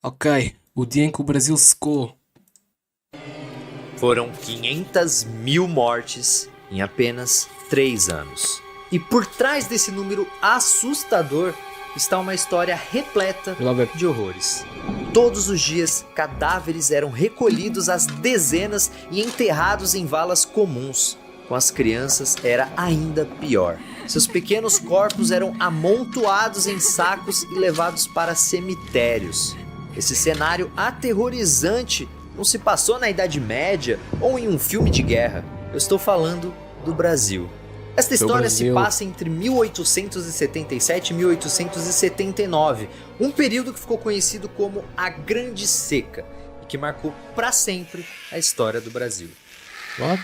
Ok, o dia em que o Brasil secou. Foram 500 mil mortes em apenas 3 anos. E por trás desse número assustador está uma história repleta Vai lá ver. de horrores. Todos os dias, cadáveres eram recolhidos às dezenas e enterrados em valas comuns. Com as crianças era ainda pior. Seus pequenos corpos eram amontoados em sacos e levados para cemitérios. Esse cenário aterrorizante não se passou na Idade Média ou em um filme de guerra. Eu estou falando do Brasil. Esta história se passa entre 1877 e 1879, um período que ficou conhecido como a Grande Seca e que marcou para sempre a história do Brasil. What?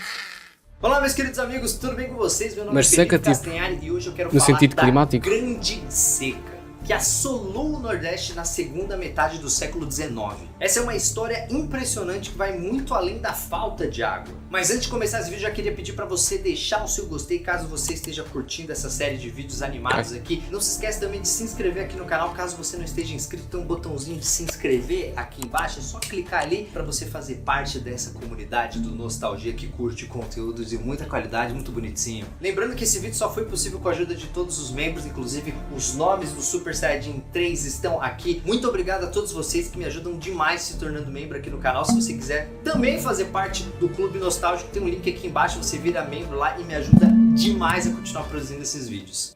Olá, meus queridos amigos, tudo bem com vocês? Meu nome Mas é seca, Felipe tipo, Castanhari e hoje eu quero no falar sentido da climático? Grande Seca, que assolou o Nordeste na segunda metade do século XIX. Essa é uma história impressionante que vai muito além da falta de água. Mas antes de começar esse vídeo, já queria pedir para você deixar o seu gostei caso você esteja curtindo essa série de vídeos animados aqui. Não se esquece também de se inscrever aqui no canal caso você não esteja inscrito. Tem um botãozinho de se inscrever aqui embaixo, é só clicar ali para você fazer parte dessa comunidade do Nostalgia que curte conteúdos de muita qualidade, muito bonitinho. Lembrando que esse vídeo só foi possível com a ajuda de todos os membros, inclusive os nomes do Super Saiyajin 3 estão aqui. Muito obrigado a todos vocês que me ajudam demais se tornando membro aqui no canal. Se você quiser também fazer parte do Clube Nostálgico, tem um link aqui embaixo, você vira membro lá e me ajuda demais a continuar produzindo esses vídeos.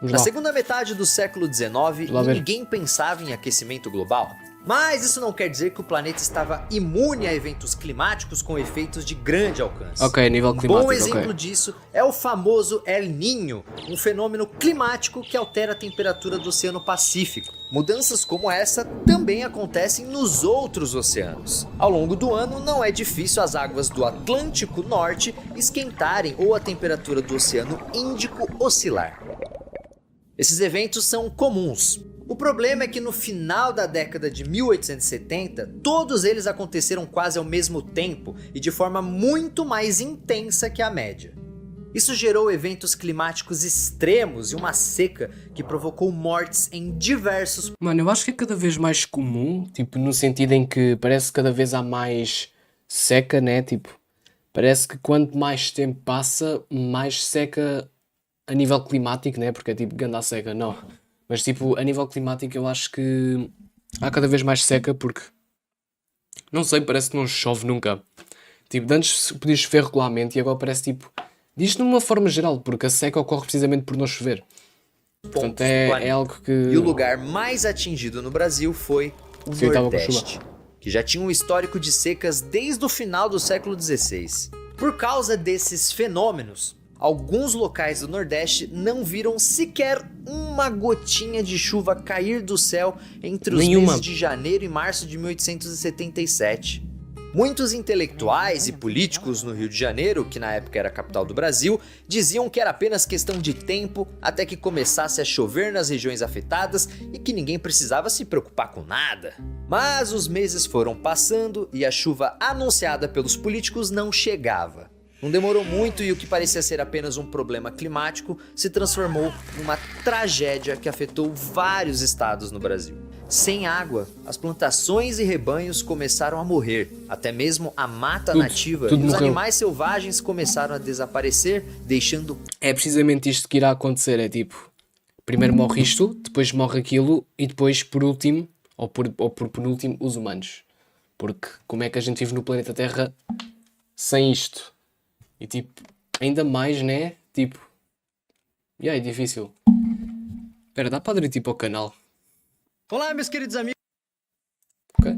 Na segunda metade do século XIX, ninguém pensava em aquecimento global. Mas isso não quer dizer que o planeta estava imune a eventos climáticos com efeitos de grande alcance. Ok, nível climático, Um bom exemplo disso é o famoso El Niño, um fenômeno climático que altera a temperatura do Oceano Pacífico. Mudanças como essa também acontecem nos outros oceanos. Ao longo do ano, não é difícil as águas do Atlântico Norte esquentarem ou a temperatura do Oceano Índico oscilar. Esses eventos são comuns. O problema é que no final da década de 1870, todos eles aconteceram quase ao mesmo tempo e de forma muito mais intensa que a média. Isso gerou eventos climáticos extremos e uma seca que provocou mortes em diversos... Mano, eu acho que é cada vez mais comum, tipo, no sentido em que parece que cada vez há mais seca, né? Tipo, parece que quanto mais tempo passa, mais seca a nível climático, né? Porque é tipo ganda seca, não. Mas tipo, a nível climático eu acho que há cada vez mais seca porque, não sei, parece que não chove nunca. Tipo, antes podia chover regularmente e agora parece tipo, diz de uma forma geral, porque a seca ocorre precisamente por não chover. Portanto é algo que... E o lugar mais atingido no Brasil foi o Nordeste, que já tinha um histórico de secas desde o final do século XVI. Por causa desses fenômenos, alguns locais do Nordeste não viram sequer uma gotinha de chuva cair do céu entre os meses de janeiro e março de 1877. Muitos intelectuais e políticos no Rio de Janeiro, que na época era a capital do Brasil, diziam que era apenas questão de tempo até que começasse a chover nas regiões afetadas e que ninguém precisava se preocupar com nada. Mas os meses foram passando e a chuva anunciada pelos políticos não chegava. Não demorou muito e o que parecia ser apenas um problema climático se transformou numa tragédia que afetou vários estados no Brasil. Sem água, as plantações e rebanhos começaram a morrer, até mesmo a mata nativa e os animais selvagens começaram a desaparecer, deixando... É precisamente isto que irá acontecer, é tipo, primeiro morre isto, depois morre aquilo e depois por último, ou por penúltimo, os humanos. Porque como é que a gente vive no planeta Terra sem isto? E tipo, ainda mais, né? Tipo, é difícil. Espera, dá para aderir tipo ao canal? Olá, meus queridos amigos. Ok.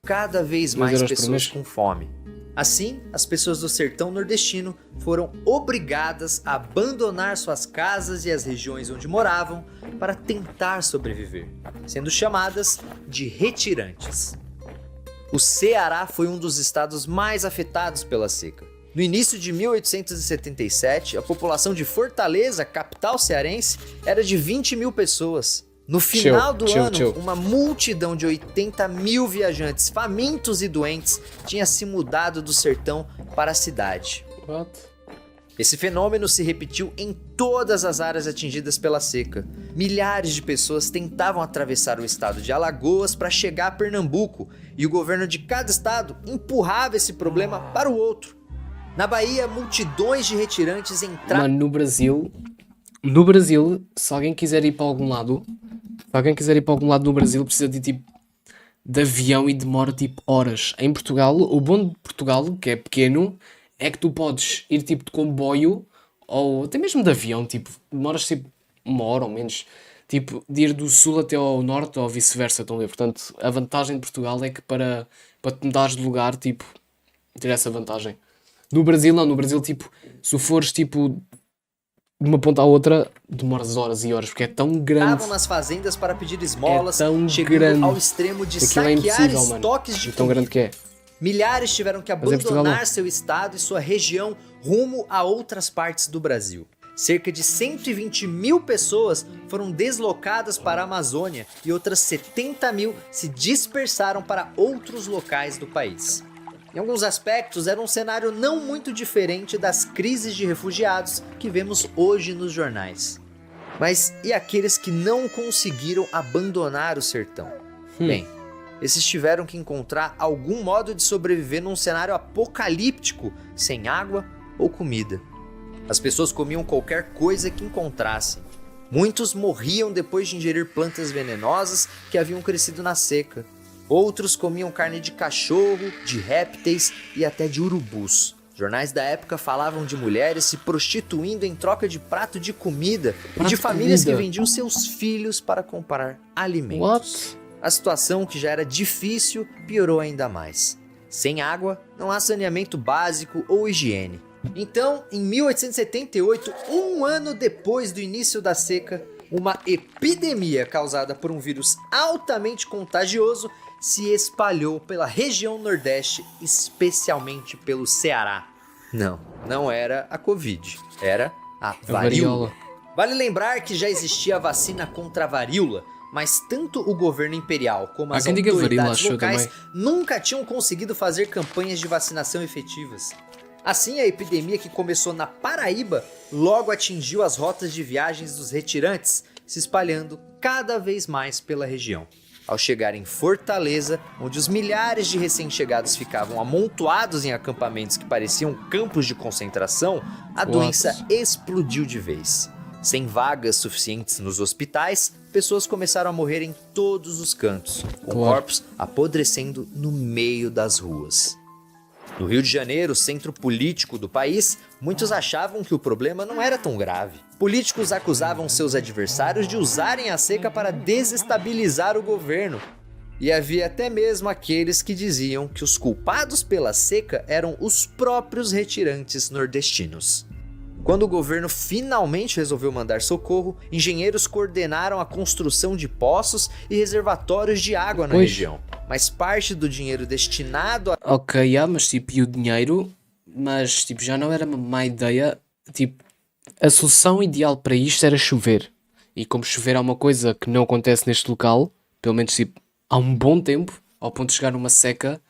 Cada vez mais pessoas com fome. Assim, as pessoas do sertão nordestino foram obrigadas a abandonar suas casas e as regiões onde moravam para tentar sobreviver, sendo chamadas de retirantes. O Ceará foi um dos estados mais afetados pela seca. No início de 1877, a população de Fortaleza, capital cearense, era de 20 mil pessoas. No final do ano, uma multidão de 80 mil viajantes famintos e doentes tinha se mudado do sertão para a cidade. What? Esse fenômeno se repetiu em todas as áreas atingidas pela seca. Milhares de pessoas tentavam atravessar o estado de Alagoas para chegar a Pernambuco, e o governo de cada estado empurrava esse problema para o outro. Na Bahia, multidões de retirantes entraram... Mano, no Brasil, se alguém quiser ir para algum lado no Brasil, precisa de tipo de avião e demora tipo horas. Em Portugal, o bom de Portugal, que é pequeno, é que tu podes ir tipo de comboio ou até mesmo de avião, tipo, demoras tipo 1 hora ou menos, tipo, de ir do sul até ao norte ou vice-versa, estão a ver? Portanto, a vantagem de Portugal é que para te mudares de lugar, tipo, ter essa vantagem. No Brasil não, no Brasil tipo, se fores tipo de uma ponta à outra, demoras horas e horas, porque é tão grande. Estavam nas fazendas para pedir esmolas, tão chegando grande ao extremo de Aquilo é saquear impossível, mano. estoques de É tão grande que é. Milhares tiveram que Mas em Portugal abandonar não. seu estado e sua região rumo a outras partes do Brasil. Cerca de 120 mil pessoas foram deslocadas para a Amazônia e outras 70 mil se dispersaram para outros locais do país. Em alguns aspectos, era um cenário não muito diferente das crises de refugiados que vemos hoje nos jornais. Mas e aqueles que não conseguiram abandonar o sertão? Bem, esses tiveram que encontrar algum modo de sobreviver num cenário apocalíptico, sem água ou comida. As pessoas comiam qualquer coisa que encontrassem. Muitos morriam depois de ingerir plantas venenosas que haviam crescido na seca. Outros comiam carne de cachorro, de répteis e até de urubus. Jornais da época falavam de mulheres se prostituindo em troca de prato de comida e de famílias que vendiam seus filhos para comprar alimentos. What? A situação, que já era difícil, piorou ainda mais. Sem água, não há saneamento básico ou higiene. Então, em 1878, um ano depois do início da seca, uma epidemia causada por um vírus altamente contagioso se espalhou pela região Nordeste, especialmente pelo Ceará. Não era a Covid, era a varíola. Vale lembrar que já existia a vacina contra a varíola, mas tanto o governo imperial como as autoridades locais nunca tinham conseguido fazer campanhas de vacinação efetivas. Assim, a epidemia, que começou na Paraíba, logo atingiu as rotas de viagens dos retirantes, se espalhando cada vez mais pela região. Ao chegar em Fortaleza, onde os milhares de recém-chegados ficavam amontoados em acampamentos que pareciam campos de concentração, a doença explodiu de vez. Sem vagas suficientes nos hospitais, pessoas começaram a morrer em todos os cantos, com corpos apodrecendo no meio das ruas. No Rio de Janeiro, centro político do país, muitos achavam que o problema não era tão grave. Políticos acusavam seus adversários de usarem a seca para desestabilizar o governo. E havia até mesmo aqueles que diziam que os culpados pela seca eram os próprios retirantes nordestinos. Quando o governo finalmente resolveu mandar socorro, engenheiros coordenaram a construção de poços e reservatórios de água na região. Mas parte do dinheiro destinado a... Ok, mas tipo, e o dinheiro? Mas tipo, já não era uma má ideia. Tipo, a solução ideal para isto era chover. E como chover é uma coisa que não acontece neste local, pelo menos tipo, há um bom tempo, ao ponto de chegar numa seca,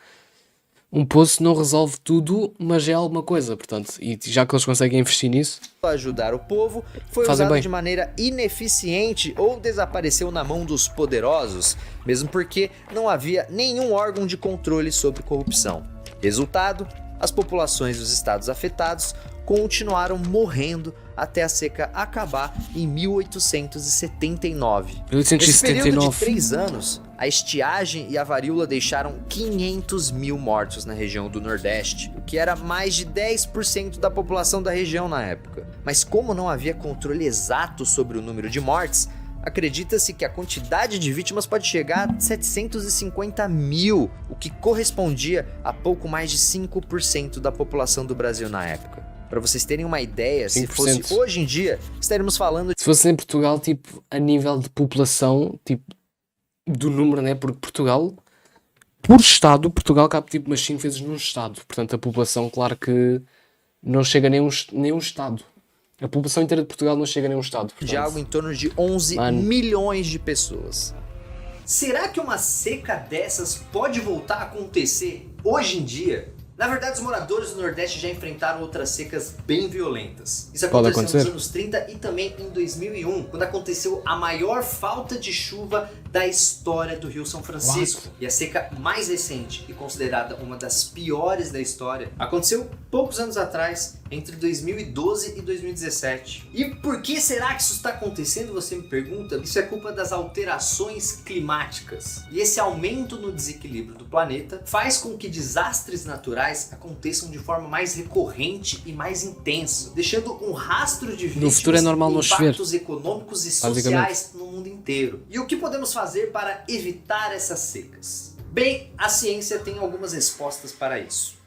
um poço não resolve tudo, mas é alguma coisa, portanto, e já que eles conseguem investir nisso, ajudar o povo, foi usado de maneira ineficiente ou desapareceu na mão dos poderosos, mesmo porque não havia nenhum órgão de controle sobre corrupção. Resultado, as populações dos estados afetados continuaram morrendo até a seca acabar em 1879. Nesse período de 3 anos, a estiagem e a varíola deixaram 500 mil mortos na região do Nordeste, o que era mais de 10% da população da região na época. Mas como não havia controle exato sobre o número de mortes, acredita-se que a quantidade de vítimas pode chegar a 750 mil, o que correspondia a pouco mais de 5% da população do Brasil na época. Para vocês terem uma ideia, 5%. Se fosse hoje em dia, estaríamos falando... Se fosse em Portugal, tipo, a nível de população, tipo, do número, né? Porque Portugal, por estado, Portugal cabe tipo umas 5 vezes num estado. Portanto, a população, claro que não chega a nenhum estado. A população inteira de Portugal não chega a nenhum estado. Portanto, de algo em torno de 11 milhões de pessoas. Será que uma seca dessas pode voltar a acontecer hoje em dia? Na verdade, os moradores do Nordeste já enfrentaram outras secas bem violentas. Isso aconteceu nos anos 30 e também em 2001, quando aconteceu a maior falta de chuva da história do Rio São Francisco. E a seca mais recente e considerada uma das piores da história aconteceu poucos anos atrás, entre 2012 e 2017. E por que será que isso está acontecendo, você me pergunta? Isso é culpa das alterações climáticas. E esse aumento no desequilíbrio do planeta faz com que desastres naturais aconteçam de forma mais recorrente e mais intensa, deixando um rastro de vítimas no futuro é normal e não chover, impactos econômicos e sociais no mundo inteiro. E o que podemos fazer para evitar essas secas? Bem, a ciência tem algumas respostas para isso.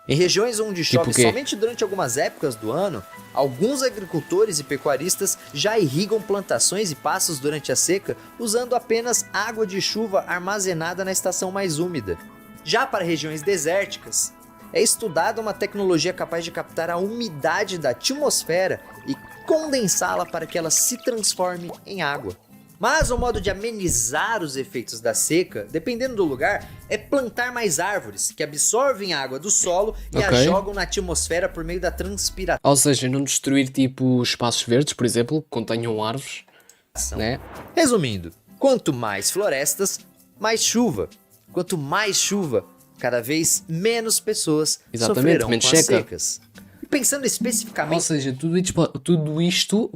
Em regiões onde chove somente durante algumas épocas do ano, alguns agricultores e pecuaristas já irrigam plantações e pastos durante a seca usando apenas água de chuva armazenada na estação mais úmida. Já para regiões desérticas, é estudada uma tecnologia capaz de captar a umidade da atmosfera e condensá-la para que ela se transforme em água. Mas o modo de amenizar os efeitos da seca, dependendo do lugar, é plantar mais árvores que absorvem a água do solo e a jogam na atmosfera por meio da transpiração. Ou seja, não destruir tipo espaços verdes, por exemplo, que contenham árvores, né? Resumindo, quanto mais florestas, mais chuva. Quanto mais chuva, cada vez menos pessoas sofrerão com as secas. E pensando especificamente... Ou seja, tudo isto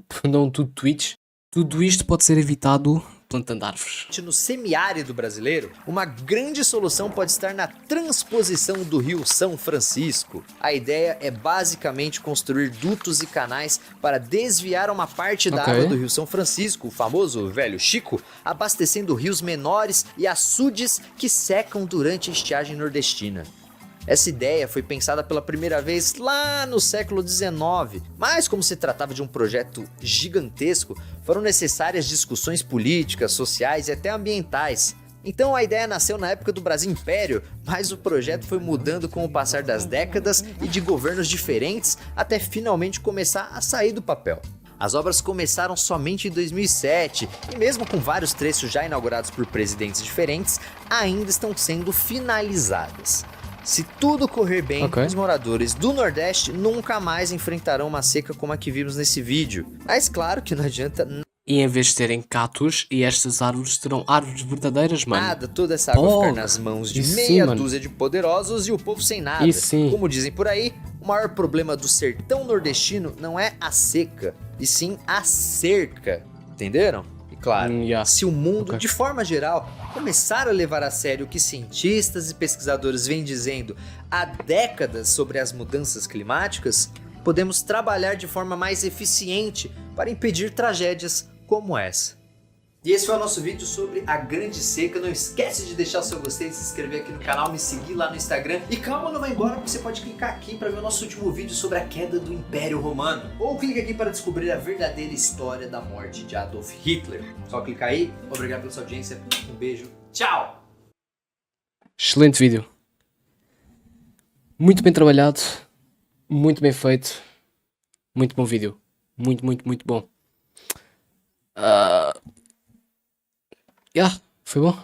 pode ser evitado plantando árvores. No semiárido brasileiro, uma grande solução pode estar na transposição do Rio São Francisco. A ideia é basicamente construir dutos e canais para desviar uma parte da água do Rio São Francisco, o famoso Velho Chico, abastecendo rios menores e açudes que secam durante a estiagem nordestina. Essa ideia foi pensada pela primeira vez lá no século XIX, mas como se tratava de um projeto gigantesco, foram necessárias discussões políticas, sociais e até ambientais. Então a ideia nasceu na época do Brasil Império, mas o projeto foi mudando com o passar das décadas e de governos diferentes até finalmente começar a sair do papel. As obras começaram somente em 2007 e mesmo com vários trechos já inaugurados por presidentes diferentes, ainda estão sendo finalizadas. Se tudo correr bem, os moradores do Nordeste nunca mais enfrentarão uma seca como a que vimos nesse vídeo. Mas claro que não adianta e em vez de terem catos, e estas árvores terão árvores verdadeiras, mano. Nada, toda essa água ficar nas mãos de meia dúzia de poderosos e o povo sem nada. Como dizem por aí, o maior problema do sertão nordestino não é a seca, e sim a cerca. Entenderam? Claro, se o mundo, de forma geral, começar a levar a sério o que cientistas e pesquisadores vêm dizendo há décadas sobre as mudanças climáticas, podemos trabalhar de forma mais eficiente para impedir tragédias como essa. E esse foi o nosso vídeo sobre a grande seca. Não esquece de deixar o seu gostei, se inscrever aqui no canal, me seguir lá no Instagram. E calma, não vai embora, porque você pode clicar aqui para ver o nosso último vídeo sobre a queda do Império Romano. Ou clique aqui para descobrir a verdadeira história da morte de Adolf Hitler. Só clicar aí. Obrigado pela sua audiência. Um beijo. Tchau! Excelente vídeo. Muito bem trabalhado. Muito bem feito. Muito bom vídeo. Muito bom. Foi bom?